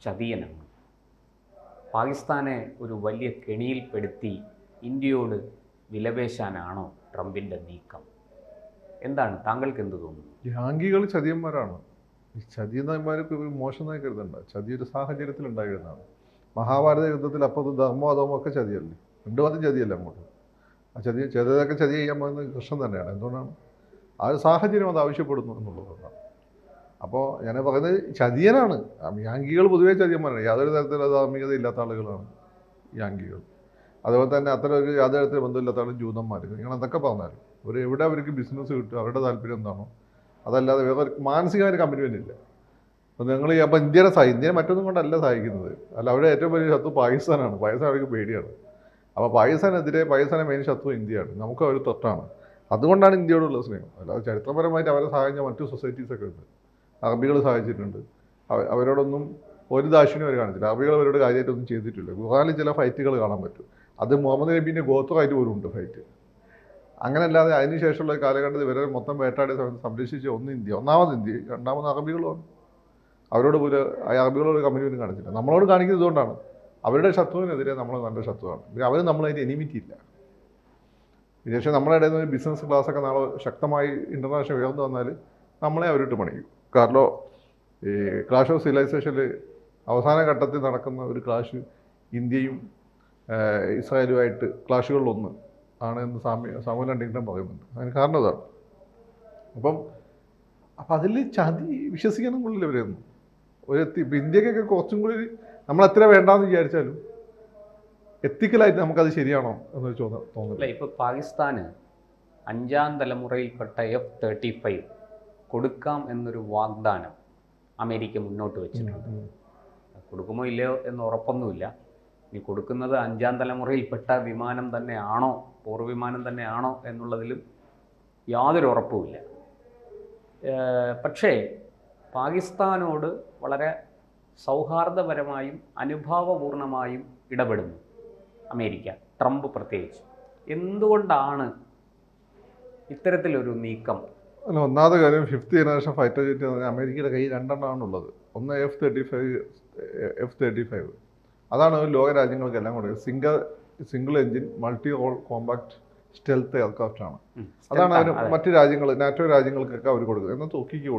ചതിയനാണ്. പാകിസ്ഥാനെ ഒരു വലിയ കെണിയിൽപ്പെടുത്തി ഇന്ത്യയോട് വിലപേശാനാണോ ട്രംപിൻ്റെ നീക്കം? എന്താണ് താങ്കൾക്ക് എന്ത് തോന്നുന്നു? യാങ്കികൾ ചതിയന്മാരാണ്. ഈ ചതിയന്മാർക്ക് ഒരു മോശമായി കരുതണ്ട. ചതി ഒരു സാഹചര്യത്തിൽ ഉണ്ടായിരുന്നതാണ്. മഹാഭാരത യുദ്ധത്തിൽ അപ്പോൾ ധർമ്മോ അധർമ്മോ ഒക്കെ ചതിയല്ലേ, രണ്ടും ചതിയല്ല അങ്ങോട്ട്. ആ ചെറുതൊക്കെ ചതി ചെയ്യാൻ പോകുന്നത് കൃഷ്ണൻ തന്നെയാണ്. എന്തുകൊണ്ടാണ്? ആ ഒരു സാഹചര്യം അത് ആവശ്യപ്പെടുന്നു എന്നുള്ളതുകൊണ്ടാണ്. അപ്പോൾ ഞാൻ പറയുന്നത് ചതിയനാണ്. യാങ്കികൾ പൊതുവേ ചതിയന്മാരാണ്. യാതൊരു തരത്തിലുള്ള ധാർമ്മികത ഇല്ലാത്ത ആളുകളാണ് യാങ്കികൾ. അതുപോലെ തന്നെ അത്തരം ഒരു യാതൊരു തരത്തിൽ ബന്ധമില്ലാത്ത ആളും ജൂതന്മാർ. നിങ്ങൾ എന്തൊക്കെ പറഞ്ഞാലും എവിടെ അവർക്ക് ബിസിനസ് കിട്ടും, അവരുടെ താല്പര്യം എന്താണോ അതല്ലാതെ വേറെ മാനസികമായ കമ്മിറ്റ്മെൻ്റ് ഇല്ല. അപ്പോൾ നിങ്ങൾ അപ്പോൾ ഇന്ത്യയെ മറ്റൊന്നും കൊണ്ടല്ല സഹായിക്കുന്നത്. അല്ല, അവിടെ ഏറ്റവും വലിയ ശത്രു പാകിസ്ഥാനാണ്. പാകിസ്ഥാൻ അവർക്ക് പേടിയാണ്. അപ്പോൾ പാകിസ്ഥാനെ മെയിൻ ശത്രു ഇന്ത്യയാണ്. നമുക്ക് അവർ തൊട്ടാണ്. അതുകൊണ്ടാണ് ഇന്ത്യയോടുള്ള സ്നേഹം. അല്ലാതെ ചരിത്രപരമായിട്ട് അവരെ സഹായിച്ച മറ്റു സൊസൈറ്റീസൊക്കെ ഉണ്ട്. അറബികൾ സഹായിച്ചിട്ടുണ്ട്. അവരോടൊന്നും ഒരു ദാക്ഷിണ്യം അവർ കാണിച്ചില്ല. അറബികൾ അവരോട് കാര്യമായിട്ടൊന്നും ചെയ്തിട്ടില്ല. ഖുർആനിൽ ചില ഫൈറ്റുകൾ കാണാൻ പറ്റും. അത് മുഹമ്മദ് നബീൻ്റെ ഗോത്രമായിട്ട് പോലും ഉണ്ട് ഫൈറ്റ്. അങ്ങനെയല്ലാതെ അതിനുശേഷമുള്ള കാലഘട്ടത്തിൽ ഇവരെ മൊത്തം വേട്ടാടിയ സമയത്ത് സംരക്ഷിച്ച ഒന്നാമത് ഇന്ത്യ, രണ്ടാമത് അറബികളുമാണ്. അവരോട് പോലും അറബികളോട് കമ്മ്യൂണിറ്റി കാണിച്ചില്ല. നമ്മളോട് കാണിക്കുന്നത് ഇതുകൊണ്ടാണ്. അവരുടെ ശത്രുവിനെതിരെ നമ്മൾ നല്ല ശത്രുവാണ്. പിന്നെ അവർ നമ്മളതിന് എനിമിറ്റി ഇല്ല. വിശേഷം നമ്മളെ ഇടയിൽ നിന്ന് ബിസിനസ് ക്ലാസ്സൊക്കെ നാളെ ശക്തമായി ഇൻ്റർനാഷണൽ ഉയർന്നു വന്നാൽ നമ്മളെ അവരിട്ട് പണിയും. കാരണം ഈ ക്ലാഷ് ഓഫ് സിവിലൈസേഷനിൽ അവസാന ഘട്ടത്തിൽ നടക്കുന്ന ഒരു ക്ലാഷ് ഇന്ത്യയും ഇസ്രായേലുമായിട്ട് ക്ലാഷുകളിലൊന്ന് ആണ് എന്ന് സാമുവൽ ഹണ്ടിങ്ടൺ പറയുന്നുണ്ട്. അതിന് കാരണം അതാണ്. അപ്പം അതിൽ ചതി വിശ്വസിക്കാനും കൊള്ളില്ല ഇവരെയൊന്നും. ഇന്ത്യക്കൊക്കെ കുറച്ചും കൂടി നമ്മൾ എത്ര വേണ്ടാന്ന് വിചാരിച്ചാലും എത്തിക്കലായിട്ട് നമുക്കത് ശരിയാണോ എന്നൊരു തോന്നുന്നില്ല. ഇപ്പോൾ പാകിസ്ഥാന് 5ാം തലമുറയിൽപ്പെട്ട F-35 കൊടുക്കാം എന്നൊരു വാഗ്ദാനം അമേരിക്ക മുന്നോട്ട് വെച്ചിട്ടുണ്ട്. കൊടുക്കുമോ ഇല്ലയോ എന്ന് ഉറപ്പൊന്നുമില്ല. ഇനി കൊടുക്കുന്നത് 5ാം തലമുറയിൽപ്പെട്ട വിമാനം തന്നെയാണോ, പോർവിമാനം തന്നെയാണോ എന്നുള്ളതിലും യാതൊരു ഉറപ്പുമില്ല. പക്ഷേ പാകിസ്ഥാനോട് വളരെ സൗഹാർദ്ദപരമായും അനുഭാവപൂർണമായും ഇടപെടുന്നു അമേരിക്ക, ട്രംപ് പ്രത്യേകിച്ച്. എന്തുകൊണ്ടാണ് ഇത്തരത്തിലൊരു നീക്കം? അല്ല, ഒന്നാമത്തെ കാര്യം 5th ജനറേഷൻ ഫൈറ്റർ ജെറ്റ് എന്ന് പറഞ്ഞാൽ അമേരിക്കയുടെ കയ്യിൽ 2 ഒന്ന് F-35. അതാണ് ലോക രാജ്യങ്ങൾക്കെല്ലാം കൂടെ single engine multi role compact stealth aircraft ആണ്. അതാണ് അവർ മറ്റ് രാജ്യങ്ങൾ, നാറ്റോ രാജ്യങ്ങൾക്കൊക്കെ അവർ കൊടുക്കുന്നത്. എന്നാൽ തുർക്കിക്ക്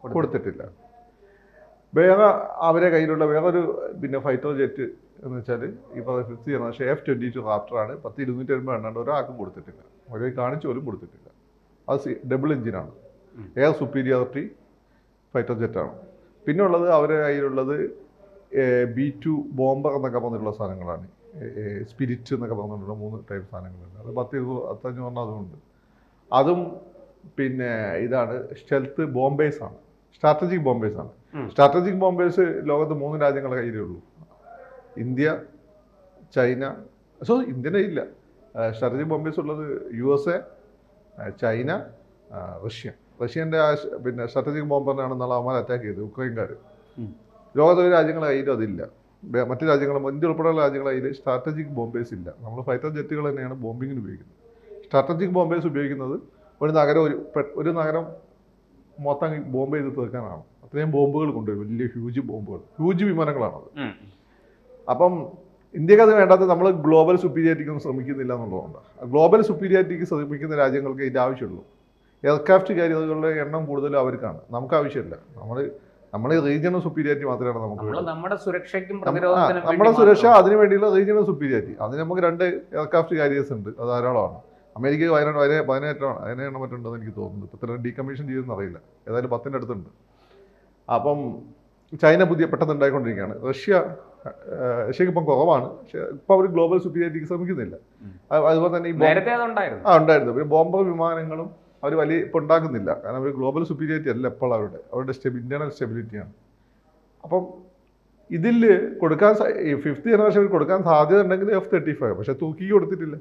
കൊടുത്തിട്ടില്ല. വേറെ അവരെ കയ്യിലുള്ള വേറൊരു ഫൈറ്റർ ജെറ്റ് എന്ന് വെച്ചാൽ ഇപ്പോൾ 5th ജനറേഷൻ F-22 റാപ്റ്ററാണ്. 10-280 എണ്ണാണ്ട് ഒരാൾക്കും കൊടുത്തിട്ടില്ല. അവരെ കാണിച്ചു പോലും കൊടുത്തിട്ടില്ല. അത് ഡബിൾ എഞ്ചിനാണ്, എയർ സുപ്പീരിയോറിറ്റി ഫൈറ്റർ ജെറ്റാണ്. പിന്നെ ഉള്ളത് അവരുടെ കയ്യിലുള്ളത് B-2 ബോംബർ എന്നൊക്കെ പറഞ്ഞിട്ടുള്ള സാധനങ്ങളാണ്. സ്പിരിറ്റ് എന്നൊക്കെ പറഞ്ഞിട്ടുള്ള 3 ടൈപ്പ് സാധനങ്ങളുണ്ട്. അത് 10-500 അതുകൊണ്ട് അതും പിന്നെ ഇതാണ് സ്റ്റെൽത്ത് ബോംബേഴ്സാണ്, സ്ട്രാറ്റജിക് ബോംബേഴ്സാണ്. സ്ട്രാറ്റജിക് ബോംബേഴ്സ് ലോകത്ത് 3 രാജ്യങ്ങളുടെ കയ്യിലേ ഉള്ളൂ. India, China. ഇന്ത്യൻ്റെ ഇല്ല. സ്ട്രാറ്റജിക് ബോംബേഴ്സ് ഉള്ളത് USA, ചൈന, റഷ്യൻ്റെ സ്ട്രാറ്റജിക് ബോംബറിനാണ് നാളെ അവന്മാർ അറ്റാക്ക് ചെയ്തത്, ഉക്രൈൻകാർ. ലോകത്തൊരു രാജ്യങ്ങളുടെ കയ്യിലും അതില്ല. മറ്റു രാജ്യങ്ങളും ഇന്ത്യ ഉൾപ്പെടെയുള്ള രാജ്യങ്ങളുടെ കയ്യിൽ സ്ട്രാറ്റജിക് ബോംബേഴ്സ് ഇല്ല. നമ്മൾ ഫൈറ്റർ ജെറ്റുകൾ തന്നെയാണ് ബോംബിങ്ങിന് ഉപയോഗിക്കുന്നത്. സ്ട്രാറ്റജിക് ബോംബേഴ്സ് ഉപയോഗിക്കുന്നത് ഒരു നഗരം മൊത്തം ബോംബ് ചെയ്ത് തീർക്കാനാണ്. അത്രയും ബോംബുകൾ കൊണ്ടുവരും, വലിയ ഹ്യൂജ് വിമാനങ്ങളാണത്. അപ്പം ഇന്ത്യക്ക് അത് വേണ്ടാത്ത നമ്മൾ ഗ്ലോബൽ സുപ്പീരിയോറിറ്റിക്കൊന്നും ശ്രമിക്കുന്നില്ല എന്നുള്ളതുകൊണ്ടാണ്. ഗ്ലോബൽ സുപ്പീരിയോറിറ്റിക്ക് ശ്രമിക്കുന്ന രാജ്യങ്ങൾക്ക് ഇതിൻ്റെ ആവശ്യമുള്ളൂ. എയർക്രാഫ്റ്റ് കാരിയറുകളുടെ എണ്ണം കൂടുതലും അവർക്കാണ്, നമുക്ക് ആവശ്യമില്ല. നമ്മൾ റീജിയണൽ സുപ്പീരിയോറിറ്റി മാത്രമാണ് നമുക്ക്. നമ്മുടെ സുരക്ഷ അതിനു വേണ്ടിയുള്ള റീജിയണൽ സുപ്പീരിയോറിറ്റി. അതിന് നമുക്ക് 2 എയർക്രാഫ്റ്റ് കാരിയേഴ്സ് ഉണ്ട്, അത് ധാരാളമാണ്. അമേരിക്ക 17 മറ്റുണ്ടെന്ന് എനിക്ക് തോന്നുന്നു. ഇപ്പോൾ ഇത്ര ഡീകമ്മീഷൻ ചെയ്തെന്ന് അറിയില്ല. ഏതായാലും 10ൻ്റെ അടുത്തുണ്ട്. അപ്പം ചൈന പെട്ടെന്ന് ഉണ്ടായിക്കൊണ്ടിരിക്കുകയാണ്. റഷ്യക്ക് ഇപ്പം കുറവാണ്. പക്ഷേ ഇപ്പോൾ അവർ ഗ്ലോബൽ സുപ്പീരിയോറിറ്റിക്ക് ശ്രമിക്കുന്നില്ല. അതുപോലെ തന്നെ ഉണ്ടായിരുന്നു. പിന്നെ ബോംബർ വിമാനങ്ങളും അവർ ഇപ്പോൾ ഉണ്ടാക്കുന്നില്ല. കാരണം അവർ ഗ്ലോബൽ സുപ്പീരിയോറിറ്റി അല്ല ഇപ്പോൾ അവരുടെ ഇന്റേണൽ സ്റ്റെബിലിറ്റിയാണ്. അപ്പം ഇതിൽ കൊടുക്കാൻ 5th ജനറേഷൻ കൊടുക്കാൻ സാധ്യത ഉണ്ടെങ്കിൽ F-35, പക്ഷെ തുർക്കിക്ക് കൊടുത്തിട്ടില്ല.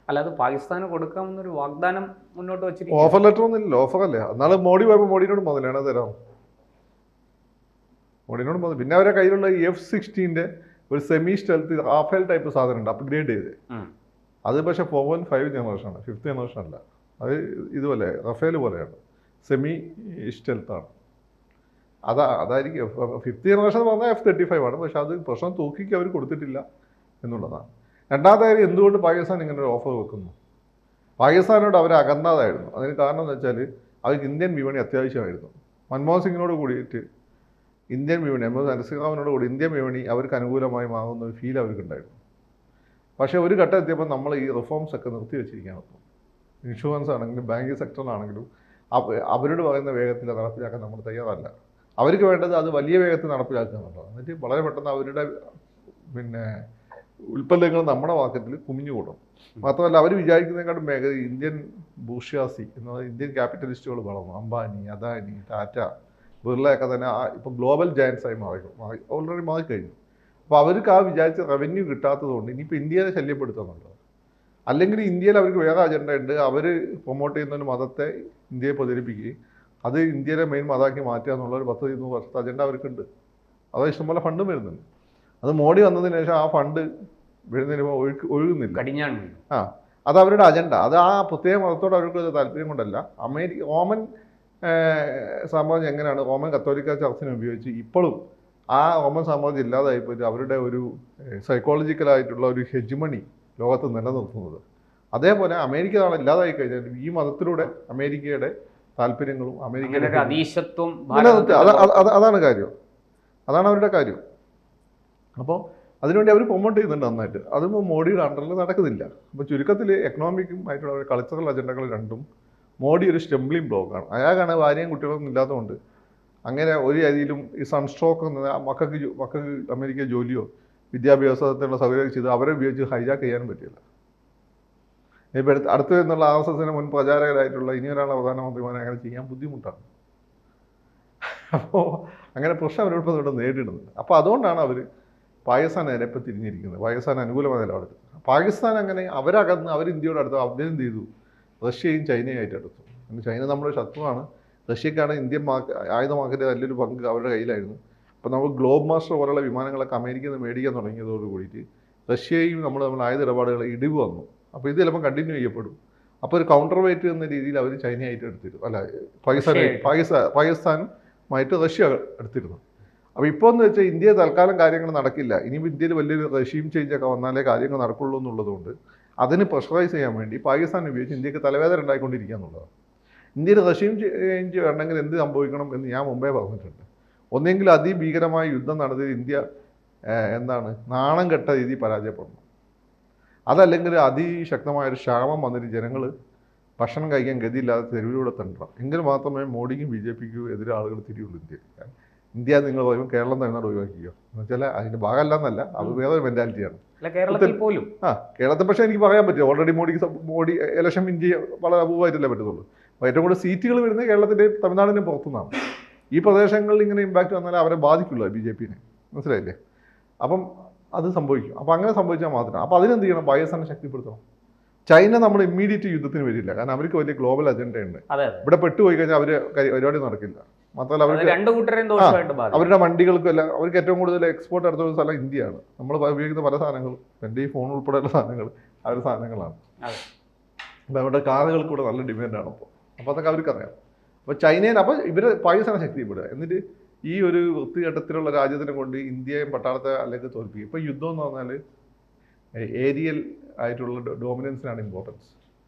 അല്ലാതെ പാകിസ്ഥാന് കൊടുക്കാമെന്നൊരു വാഗ്ദാനം മുന്നോട്ട് വെച്ചിരിക്കും. ഓഫർ ലെറ്റർ ഒന്നും ഇല്ല, ഓഫറല്ലേ. എന്നാലും മോഡി പോയപ്പോൾ മോഡിനോട് മുതലാണ് തരാം. പിന്നെ അവരുടെ കയ്യിലുള്ള F-16 ഒരു സെമി സ്റ്റെൽത്ത് റാഫേൽ ടൈപ്പ് സാധനം ഉണ്ട്, അപ്ഗ്രേഡ് ചെയ്ത്. അത് പക്ഷേ 4.5 ജനറേഷനാണ്, 5th ജനറേഷൻ അല്ല. അത് ഇതുപോലെ റഫേൽ പോലെയാണ്, സെമി സ്റ്റെൽത്താണ്. അതായിരിക്കും ഫിഫ്ത്ത് ജനറേഷൻ എന്ന് പറഞ്ഞാൽ F-35 ആണ്. പക്ഷെ അത് പ്രശ്നം തൂക്കിക്ക് അവർ കൊടുത്തിട്ടില്ല എന്നുള്ളതാണ്. രണ്ടാമത്തെ കാര്യം, എന്തുകൊണ്ട് പാകിസ്ഥാൻ ഇങ്ങനെ ഒരു ഓഫർ വെക്കുന്നു? പാകിസ്ഥാനോട് അവർ അകന്നതായിരുന്നു. അതിന് കാരണം എന്ന് വെച്ചാൽ അവർക്ക് ഇന്ത്യൻ വിപണി അത്യാവശ്യമായിരുന്നു. മൻമോഹൻ സിംഗിനോട് കൂടിയിട്ട് ഇന്ത്യൻ വിപണി, നരസിംഹറാവിനോട് കൂടി ഇന്ത്യൻ വിപണി അവർക്ക് അനുകൂലമായി മാറുന്ന ഒരു ഫീൽ അവർക്കുണ്ടായിരുന്നു. പക്ഷേ ഒരു ഘട്ടം എത്തിയപ്പോൾ നമ്മൾ ഈ റിഫോംസ് ഒക്കെ നിർത്തി വെച്ചിരിക്കുകയാണ്. ഇപ്പോൾ ഇൻഷുറൻസ് ആണെങ്കിലും ബാങ്കിങ് സെക്ടറിലാണെങ്കിലും അവരോട് പറയുന്ന വേഗത്തിൽ നടപ്പിലാക്കാൻ നമ്മൾ തയ്യാറല്ല. അവർക്ക് വേണ്ടത് അത് വലിയ വേഗത്തിൽ നടപ്പിലാക്കുക എന്നുള്ളതാണ്. എന്നിട്ട് വളരെ പെട്ടെന്ന് അവരുടെ ഉൽപ്പന്നങ്ങൾ നമ്മുടെ മാർക്കറ്റിൽ കുമിഞ്ഞു കൂടും. മാത്രമല്ല അവർ വിചാരിക്കുന്നതിനെക്കാട്ടും വേഗത ഇന്ത്യൻ ബൂർഷ്വാസി എന്ന് പറയുന്ന ഇന്ത്യൻ ക്യാപിറ്റലിസ്റ്റുകൾ വളർന്നു. അംബാനി, അദാനി, ടാറ്റ, ബിർളയൊക്കെ തന്നെ ഇപ്പോൾ ഗ്ലോബൽ ജയൻസായി ഓൾറെഡി മാറിക്കഴിഞ്ഞു. അപ്പോൾ അവർക്ക് ആ വിചാരിച്ച റവന്യൂ കിട്ടാത്തതുകൊണ്ട് ഇനിയിപ്പോൾ ഇന്ത്യയെ ശല്യപ്പെടുത്തുന്നുണ്ട്. അല്ലെങ്കിൽ ഇന്ത്യയിൽ അവർക്ക് വേറെ അജണ്ട ഉണ്ട്. അവർ പ്രൊമോട്ട് ചെയ്യുന്ന ഒരു മതത്തെ ഇന്ത്യയെ പ്രചരിപ്പിക്കുകയും അത് ഇന്ത്യയിലെ മെയിൻ മതമാക്കി മാറ്റുക എന്നുള്ള ഒരു 10-20 വർഷത്തെ അജണ്ട അവർക്കുണ്ട്. അത് ഇഷ്ടംപോലെ ഫണ്ടും വരുന്നുണ്ട്. അത് മോഡി വന്നതിന് ശേഷം ആ ഫണ്ട് വരുന്നതിന് ഒഴുകുന്നില്ല. അത് അവരുടെ അജണ്ട. അത് ആ പ്രത്യേക മതത്തോട് അവർക്ക് താല്പര്യം കൊണ്ടല്ല. റോമൻ സാമ്രാജ്യം എങ്ങനെയാണ് റോമൻ കത്തോലിക്ക ചർച്ചിനെ ഉപയോഗിച്ച് ഇപ്പോഴും ആ റോമൻ സാമ്രാജ്യം ഇല്ലാതായിപ്പോയിട്ട് അവരുടെ ഒരു സൈക്കോളജിക്കലായിട്ടുള്ള ഒരു ഹെജ്മണി ലോകത്ത് നിലനിർത്തുന്നത്. അതേപോലെ അമേരിക്ക നാളെ ഇല്ലാതായി കഴിഞ്ഞാൽ ഈ മതത്തിലൂടെ അമേരിക്കയുടെ താല്പര്യങ്ങളും അമേരിക്കയുടെ അധീശത്വം അതാണ് കാര്യം. അതാണ് അവരുടെ കാര്യം. അപ്പോൾ അതിനുവേണ്ടി അവർ പ്രൊമോട്ട് ചെയ്യുന്നുണ്ട് നന്നായിട്ട്. അതിപ്പോൾ മോഡിയുടെ അണ്ടറിൽ നടക്കുന്നില്ല. അപ്പോൾ ചുരുക്കത്തിൽ എക്കണോമിക്കും ആയിട്ടുള്ള കൾച്ചറൽ അജണ്ടകൾ രണ്ടും മോഡി ഒരു സ്റ്റംബ്ലിംഗ് ബ്ലോക്കാണ്. അയാൾക്കാണ് ഭാര്യയും കുട്ടികളൊന്നും ഇല്ലാത്തതുകൊണ്ട് അങ്ങനെ ഒരു രീതിയിലും ഈ സൺസ്ട്രോക്ക് മക്കൾക്ക് അമേരിക്ക ജോലിയോ വിദ്യാഭ്യാസത്തിനുള്ള സൗകര്യം ചെയ്ത് അവരെ ഉപയോഗിച്ച് ഹൈജാക്ക് ചെയ്യാനും പറ്റില്ല. ഇപ്പോൾ അടുത്ത് നിന്നുള്ള RSSന് മുൻ പ്രചാരകരായിട്ടുള്ള ഇനി ഒരാളെ പ്രധാനമന്ത്രിമാരെ അങ്ങനെ ചെയ്യാൻ ബുദ്ധിമുട്ടാണ്. അപ്പോൾ അങ്ങനെ പ്രശ്നം അവരോട് ഇവിടെ നേരിടുന്നത്. അപ്പോൾ അതുകൊണ്ടാണ് അവർ പാകിസ്ഥാൻ നേരെ ഇപ്പോൾ തിരിഞ്ഞിരിക്കുന്നത്, പാകിസ്ഥാൻ അനുകൂലമായ നിലപാടെടുത്തു. പാകിസ്ഥാൻ അങ്ങനെ അവരകന്ന് അവർ ഇന്ത്യയോട് അടുത്ത് അഭ്യന്തരം ചെയ്തു. റഷ്യയും ചൈനയുമായിട്ട് അടുത്തു. ചൈന നമ്മുടെ ശത്രുവാണ്. റഷ്യക്കാണ് ഇന്ത്യൻ ആയുധ മാർക്കറ്റ് നല്ലൊരു പങ്ക് അവരുടെ കയ്യിലായിരുന്നു. അപ്പോൾ നമ്മൾ ഗ്ലോബ് മാസ്റ്റർ പോലുള്ള വിമാനങ്ങളൊക്കെ അമേരിക്കയിൽ നിന്ന് മേടിക്കാൻ തുടങ്ങിയതോട് കൂടിയിട്ട് റഷ്യയും നമ്മൾ ആയുധ ഇടപാടുകൾ ഇടിവ് വന്നു. അപ്പോൾ ഇത് ചിലപ്പോൾ കണ്ടിന്യൂ ചെയ്യപ്പെടും. അപ്പോൾ ഒരു കൗണ്ടർ വെയിറ്റ് എന്ന രീതിയിൽ അവർ ചൈനയായിട്ട് എടുത്തിരുന്നു, അല്ല പാകിസ്ഥാനുമായിട്ട് റഷ്യ എടുത്തിരുന്നു. അപ്പോൾ ഇപ്പോൾ എന്ന് വെച്ചാൽ ഇന്ത്യ തൽക്കാലം കാര്യങ്ങൾ നടക്കില്ല. ഇനിയും ഇന്ത്യയിൽ വലിയൊരു റെഷീം ചേഞ്ചൊക്കെ വന്നാലേ കാര്യങ്ങൾ നടക്കുള്ളൂ എന്നുള്ളതുകൊണ്ട് അതിന് പ്രഷറൈസ് ചെയ്യാൻ വേണ്ടി പാകിസ്ഥാൻ ഉപയോഗിച്ച് ഇന്ത്യക്ക് തലവേദന ഉണ്ടായിക്കൊണ്ടിരിക്കുക എന്നുള്ളതാണ്. ഇന്ത്യയിൽ റെഷീം ചേഞ്ച് വേണമെങ്കിൽ എന്ത് സംഭവിക്കണം എന്ന് ഞാൻ മുമ്പേ പറഞ്ഞിട്ടുണ്ട്. ഒന്നെങ്കിൽ അതിഭീകരമായ യുദ്ധം നടത്തി ഇന്ത്യ നാണം കെട്ട രീതിയിൽ പരാജയപ്പെടണം. അതല്ലെങ്കിൽ അതിശക്തമായൊരു ക്ഷാമം വന്നിട്ട് ജനങ്ങൾ ഭക്ഷണം കഴിക്കാൻ ഗതിയില്ലാതെ തെരുവിലൂടെ തണ്ടണം. എങ്കിൽ മാത്രമേ മോഡിക്കും BJPക്കും എതിരെ ആളുകൾ തിരിയുള്ളൂ ഇന്ത്യയിൽ. ഇന്ത്യ നിങ്ങൾ പറയുമ്പോൾ കേരളം തന്നെ ഒഴിവാക്കിയോ എന്ന് വെച്ചാൽ അതിൻ്റെ ഭാഗമല്ല എന്നല്ല, അത് വേറൊരു മെൻറ്റാലിറ്റിയാണ്. കേരളത്തിൽ പോലും കേരളത്തിൽ പക്ഷേ എനിക്ക് പറയാൻ പറ്റും. ഓൾറെഡി മോഡി ഇലക്ഷൻ വിൻ ചെയ്യാൻ വളരെ അപൂർവമായിട്ടല്ലേ പറ്റത്തുള്ളൂ. അപ്പോൾ ഏറ്റവും കൂടുതൽ സീറ്റുകൾ വരുന്നത് കേരളത്തിൻ്റെയും തമിഴ്നാടിൻ്റെയും പുറത്തുനിന്നാണ്. ഈ പ്രദേശങ്ങളിൽ ഇങ്ങനെ ഇമ്പാക്റ്റ് വന്നാൽ അവരെ ബാധിക്കുള്ളൂ BJPനെ, മനസ്സിലായില്ലേ? അപ്പം അത് സംഭവിക്കും. അപ്പോൾ അങ്ങനെ സംഭവിച്ചാൽ മാത്രം. അപ്പോൾ അതിനെന്ത് ചെയ്യണം? പാകിസ്ഥാനെ ശക്തിപ്പെടുത്തണം. ചൈന നമ്മൾ ഇമ്മീഡിയറ്റ് യുദ്ധത്തിന് വരില്ല, കാരണം അവർക്ക് വലിയ ഗ്ലോബൽ അജണ്ടയുണ്ട്. ഇവിടെ പെട്ടുപോയി കഴിഞ്ഞാൽ അവർ പരിപാടി നടക്കില്ല. മാത്രമല്ല അവരുടെ വണ്ടികൾക്കെല്ലാം അവർക്ക് ഏറ്റവും കൂടുതൽ എക്സ്പോർട്ട് നടത്തുന്ന സ്ഥലം ഇന്ത്യയാണ്. നമ്മൾ ഉപയോഗിക്കുന്ന പല സാധനങ്ങളും, എൻ്റെ ഈ ഫോൺ ഉൾപ്പെടെയുള്ള സാധനങ്ങൾ അവരുടെ സാധനങ്ങളാണ്. അപ്പോൾ അവരുടെ കാറുകൾക്ക് കൂടെ നല്ല ഡിമാൻഡാണ്. അപ്പോൾ അതൊക്കെ അവർക്കറിയാം. അപ്പോൾ ചൈനയിൽ അപ്പോൾ ഇവരെ പാകിസ്ഥാനെ ശക്തിപ്പെടുക, എന്നിട്ട് ഈ ഒരു വൃത്തിഘട്ടത്തിലുള്ള രാജ്യത്തിനെ കൊണ്ട് ഇന്ത്യയും പട്ടാളത്തെ അല്ലെങ്കിൽ തോൽപ്പിക്കും. ഇപ്പോൾ യുദ്ധം എന്ന് പറഞ്ഞാൽ ഏരിയൽ ആയിട്ടുള്ള ഡോമിനൻസിനാണ് ഇമ്പോർട്ടൻസ്.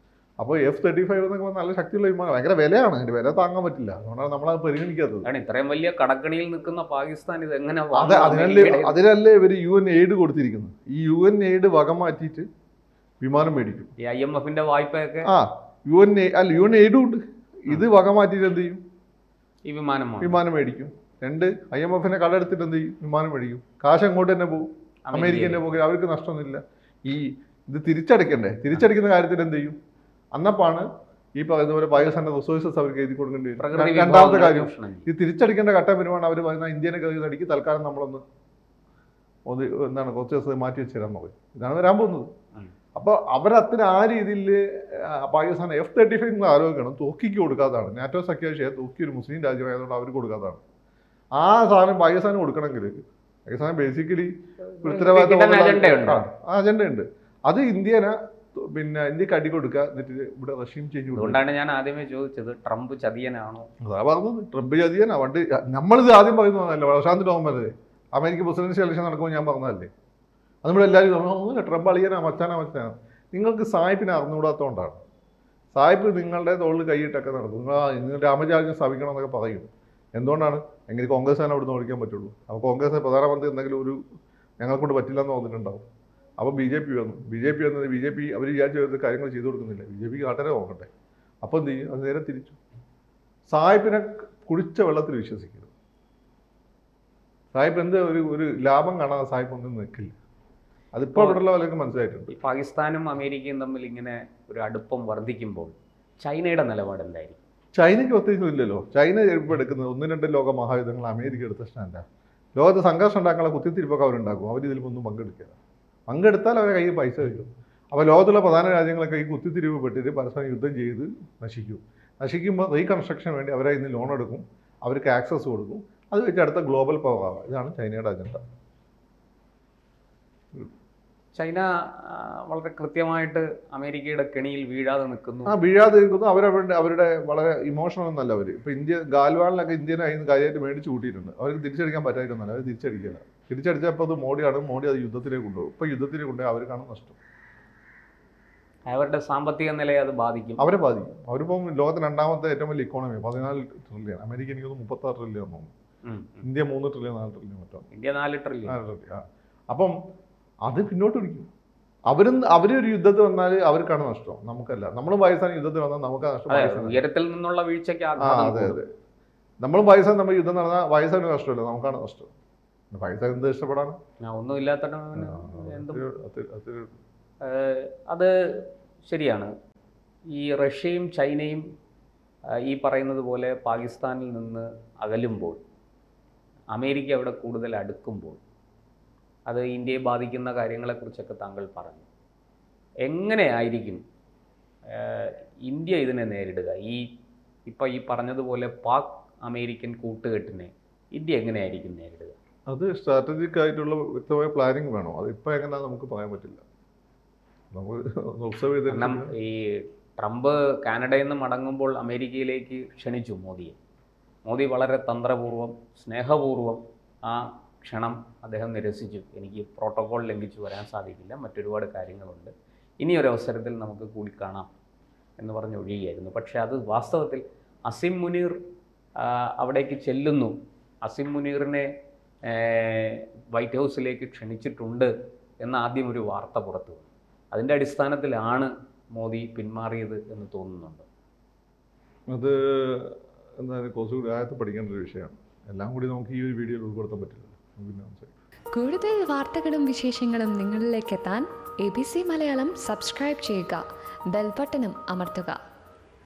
അപ്പോൾ F-35 എന്നൊക്കെ നല്ല ശക്തിയുള്ള വിമാനം, ഭയങ്കര വിലയാണ്, അതിൻ്റെ വില താങ്ങാൻ പറ്റില്ല. അതുകൊണ്ടാണ് നമ്മളത് പരിഗണിക്കാത്തത്. ഇത്രയും വലിയ കടക്കണിയിൽ നിൽക്കുന്ന പാകിസ്ഥാൻ ഇത് എങ്ങനെ? അതിനല്ലേ ഇവർ UN എയ്ഡ് കൊടുത്തിരിക്കുന്നത്. ഈ UN എയ്ഡ് വക മാറ്റിയിട്ട് വിമാനം മേടിക്കും. ഈ IMFന്റെ വായ്പയൊക്കെ UN എയ്ഡും ഉണ്ട്. ഇത് വക മാറ്റിയിട്ട് എന്ത് ചെയ്യും? ഈ വിമാനം മേടിക്കും. 2 IMFനെ കടമെടുത്തിട്ട് എന്ത് ചെയ്യും? വിമാനം മേടിക്കും. കാശ് അങ്ങോട്ട് തന്നെ പോകും, അമേരിക്ക തന്നെ പോകും. അവർക്ക് നഷ്ടമൊന്നുമില്ല. ഇത് തിരിച്ചടിക്കുന്ന കാര്യത്തിൽ എന്ത് ചെയ്യും? അന്നപ്പാണ് ഈ പറയുന്ന പോലെ പാകിസ്ഥാന്റെ റിസോഴ്സസ് അവർക്ക് എഴുതി കൊടുക്കേണ്ടി വരും. രണ്ടാമത്തെ കാര്യം, ഈ തിരിച്ചടിക്കേണ്ട ഘട്ടം വരുവാണ് അവർ പറയുന്ന ഇന്ത്യനെ കയറിയടിക്ക് തൽക്കാലം നമ്മളൊന്ന് കുറച്ച് ദിവസം മാറ്റി വെച്ച് തരാൻ പറയും. ഇതാണ് വരാൻ പോകുന്നത്. അപ്പോൾ അവരത്തിന് ആ രീതിയിൽ പാകിസ്ഥാൻ F-35 ആലോചിക്കണം. തുർക്കിക്ക് കൊടുക്കാത്തതാണ്. നാറ്റോ സഖ്യകക്ഷിയെ തുർക്കി ഒരു മുസ്ലിം രാജ്യമായതുകൊണ്ട് അവർ കൊടുക്കാത്തതാണ്. ആ സാധനം പാകിസ്ഥാന് കൊടുക്കണമെങ്കിൽ പാകിസ്ഥാൻ ബേസിക്കലി ഉത്തരവാദിത്തം അജണ്ടയുണ്ട്. അത് ഇന്ത്യനെ പിന്നെ ഇന്ത്യക്ക് അടി കൊടുക്കുക, എന്നിട്ട് ഇവിടെ റഷ്യയും ചേഞ്ച് കൊടുക്കുക. അതുകൊണ്ടാണ് ഞാൻ ആദ്യമേ ചോദിച്ചത് ട്രംപ് ചതിയനാണോ. അതാ പറഞ്ഞത്, ട്രംപ് ചതിയനാ. പണ്ട് നമ്മളിത് ആദ്യം പറയുന്നതല്ല, പ്രശാന്ത് നോമ്പത് അമേരിക്ക പ്രസിഡൻഷ്യൽ ഇലക്ഷൻ നടക്കുമ്പോൾ ഞാൻ പറഞ്ഞതല്ലേ, അത് നമ്മളെല്ലാവരും പറഞ്ഞു ട്രംപ് അളിയനാ മച്ചാനാ. നിങ്ങൾക്ക് സായിപ്പിനെ അറിഞ്ഞുകൂടാത്തതുകൊണ്ടാണ്. സായിപ്പ് നിങ്ങളുടെ തോളിൽ കൈയിട്ടൊക്കെ നടക്കും. നിങ്ങൾ രാമചാരിനെ സ്ഥാപിക്കണം എന്നൊക്കെ പറയും. എന്തുകൊണ്ടാണ്? എങ്ങനെ കോൺഗ്രസ്സാണ് അവിടെ നിന്ന് ഓടിക്കാൻ പറ്റുള്ളൂ. അപ്പോൾ കോൺഗ്രസ് പ്രധാനമന്ത്രി എന്തെങ്കിലും ഒരു ഞങ്ങളെ കൊണ്ട് പറ്റില്ല എന്ന് പറഞ്ഞിട്ടുണ്ടാവും. അപ്പോൾ ബി ജെ പി വന്നു. ബി ജെ പി അവർ വിചാരിച്ച കാര്യങ്ങൾ ചെയ്തു കൊടുക്കുന്നില്ല. ബി ജെ പിക്ക് നാട്ടുകാരെ നോക്കട്ടെ. അപ്പോൾ എന്ത് ചെയ്യും? അത് നേരെ തിരിച്ചു. സായിപ്പിനെ കുടിച്ച വെള്ളത്തിൽ വിശ്വസിക്കരുത്. സായിപ്പ് എന്ത് ഒരു ലാഭം കാണാതെ സായിപ്പ് ഒന്നും നിൽക്കില്ല. അതിപ്പോൾ ഇവിടെയുള്ള പലർക്കും മനസ്സിലായിട്ടുണ്ട്. പാകിസ്ഥാനും അമേരിക്കയും തമ്മിൽ ഇങ്ങനെ ഒരു അടുപ്പം വർദ്ധിക്കുമ്പോൾ ചൈനയുടെ നിലപാട് എന്തായിരിക്കും? ചൈനയ്ക്ക് പ്രത്യേകിച്ചും ഇല്ലല്ലോ. ചൈന ഇപ്പോൾ എടുക്കുന്നത് 1-2 ലോക മഹായുദ്ധങ്ങൾ അമേരിക്ക എടുത്ത സ്റ്റാൻഡാണ്. ലോകത്ത് സംഘർഷം ഉണ്ടാക്കാനുള്ള കുത്തിത്തിരിപ്പൊക്കെ അവരുണ്ടാക്കും. ഇതിലൊന്നും പങ്കെടുക്കില്ല. പങ്കെടുത്താൽ അവരെ കയ്യിൽ പൈസ വരും. അപ്പോൾ ലോകത്തുള്ള പ്രധാന രാജ്യങ്ങളൊക്കെ ഈ കുത്തിത്തിരിവ് പെട്ടിട്ട് പരസ്പരം യുദ്ധം ചെയ്ത് നശിക്കും. നശിക്കുമ്പോൾ റീകൺസ്ട്രക്ഷന് വേണ്ടി അവരെ ഇന്ന് ലോൺ എടുക്കും, അവർക്ക് ആക്സസ് കൊടുക്കും. അത് വെച്ച് അടുത്ത ഗ്ലോബൽ പവർ ആവാം. ഇതാണ് ചൈനയുടെ അജണ്ട. ചൈന വളരെ കൃത്യമായിട്ട് അമേരിക്കയുടെ കെണിയിൽ വീഴാതെ നിൽക്കുന്നു. വീഴാതെ നിൽക്കുന്നു. അവരുടെ വളരെ ഇമോഷണൽ ഒന്നല്ല അവർ. ഇപ്പോൾ ഗാൽവാനിലൊക്കെ ഇന്ത്യനായി കാര്യമായിട്ട് മേടിച്ച് കൂട്ടിയിട്ടുണ്ട്. അവർക്ക് തിരിച്ചടിക്കാൻ പറ്റായിട്ടൊന്നല്ല, അവർ തിരിച്ചടിക്കില്ല. തിരിച്ചടിച്ചപ്പോൾ അത് മോഡിയാണ്. മോഡി അത് യുദ്ധത്തിലേക്ക് കൊണ്ടുപോകും. ഇപ്പോൾ യുദ്ധത്തിലേക്ക് കൊണ്ടുപോയി അവർക്കാണ് നഷ്ടം. അവരുടെ സാമ്പത്തിക നിലയെ അത് ബാധിക്കും. അവരെ ബാധിക്കും. അവരിപ്പം ലോകത്തെ 2ാമത്തെ ഏറ്റവും വലിയ ഇക്കോണമി, 14 ട്രില്യൺ. അമേരിക്ക എനിക്ക് 36 ട്രില്യൺ തോന്നുന്നു. ഇന്ത്യ 3 ട്രില്യൺ 4 ട്രില്യൺ മറ്റോ. India 4 trillion. അപ്പം അത് പിന്നോട്ട് പിടിക്കും. അവരൊരു യുദ്ധത്തിൽ വന്നാൽ അവർക്കാണ് നഷ്ടം, നമുക്കല്ല. നമ്മളും പാകിസ്ഥാൻ യുദ്ധത്തിൽ വന്നാൽ നമുക്കാണ് നഷ്ടം. ഉയരത്തിൽ നിന്നുള്ള വീഴ്ചയ്ക്ക്. അതെ. നമ്മളും പാകിസ്ഥാൻ നമ്മൾ യുദ്ധം നടന്നാൽ പാകിസ്ഥാന് നഷ്ടമല്ല, നമുക്കാണ് നഷ്ടം. പാകിസ്ഥാൻ എന്ത് ഇഷ്ടപ്പെടാണ്? ഒന്നും ഇല്ലാത്ത അത് ശരിയാണ്. ഈ റഷ്യയും ചൈനയും ഈ പറയുന്നത് പോലെ പാകിസ്ഥാനിൽ നിന്ന് അകലുമ്പോൾ, അമേരിക്ക അവിടെ കൂടുതൽ അടുക്കുമ്പോൾ അത് ഇന്ത്യയെ ബാധിക്കുന്ന കാര്യങ്ങളെക്കുറിച്ചൊക്കെ താങ്കൾ പറഞ്ഞു. എങ്ങനെയായിരിക്കും ഇന്ത്യ ഇതിനെ നേരിടുക? ഇപ്പം ഈ പറഞ്ഞതുപോലെ പാക് അമേരിക്കൻ കൂട്ടുകെട്ടിനെ ഇന്ത്യ എങ്ങനെയായിരിക്കും നേരിടുക? അത് സ്ട്രാറ്റജിക് ആയിട്ടുള്ള വ്യക്തമായ പ്ലാനിങ് വേണം. അത് ഇപ്പം എങ്ങനെയാണെന്ന് നമുക്ക് പറയാൻ പറ്റില്ല. കാരണം ഈ ട്രംപ് കാനഡയിൽ നിന്ന് മടങ്ങുമ്പോൾ അമേരിക്കയിലേക്ക് ക്ഷണിച്ചു മോദിയെ. മോദി വളരെ തന്ത്രപൂർവ്വം സ്നേഹപൂർവ്വം ആ ക്ഷണം അദ്ദേഹം നിരസിച്ചു. എനിക്ക് പ്രോട്ടോകോൾ ലംഘിച്ചു വരാൻ സാധിക്കില്ല, മറ്റൊരുപാട് കാര്യങ്ങളുണ്ട്, ഇനിയൊരവസരത്തിൽ നമുക്ക് കൂടി കാണാം എന്ന് പറഞ്ഞ് ഒഴിയുകയായിരുന്നു. പക്ഷേ അത് വാസ്തവത്തിൽ അസിം മുനീർ അവിടേക്ക് ചെല്ലുന്നു. അസിം മുനീറിനെ വൈറ്റ് ഹൗസിലേക്ക് ക്ഷണിച്ചിട്ടുണ്ട് എന്ന ആദ്യം ഒരു വാർത്ത പുറത്തു വന്നു. അതിൻ്റെ അടിസ്ഥാനത്തിലാണ് മോദി പിന്മാറിയത് എന്ന് തോന്നുന്നുണ്ട്. അത് എന്തായാലും കുറച്ചുകൂടി ആഴത്തിൽ പഠിക്കേണ്ട ഒരു വിഷയമാണ്. എല്ലാം കൂടി നമുക്ക് ഈ ഒരു വീഡിയോയിൽ ഉൾപ്പെടുത്താൻ പറ്റില്ല. കൂടുതൽ വാർത്തകളും വിശേഷങ്ങളും നിങ്ങളിലേക്ക് എത്താൻ ABC മലയാളം സബ്സ്ക്രൈബ് ചെയ്യുക, ബെൽ ബട്ടണും അമർത്തുക.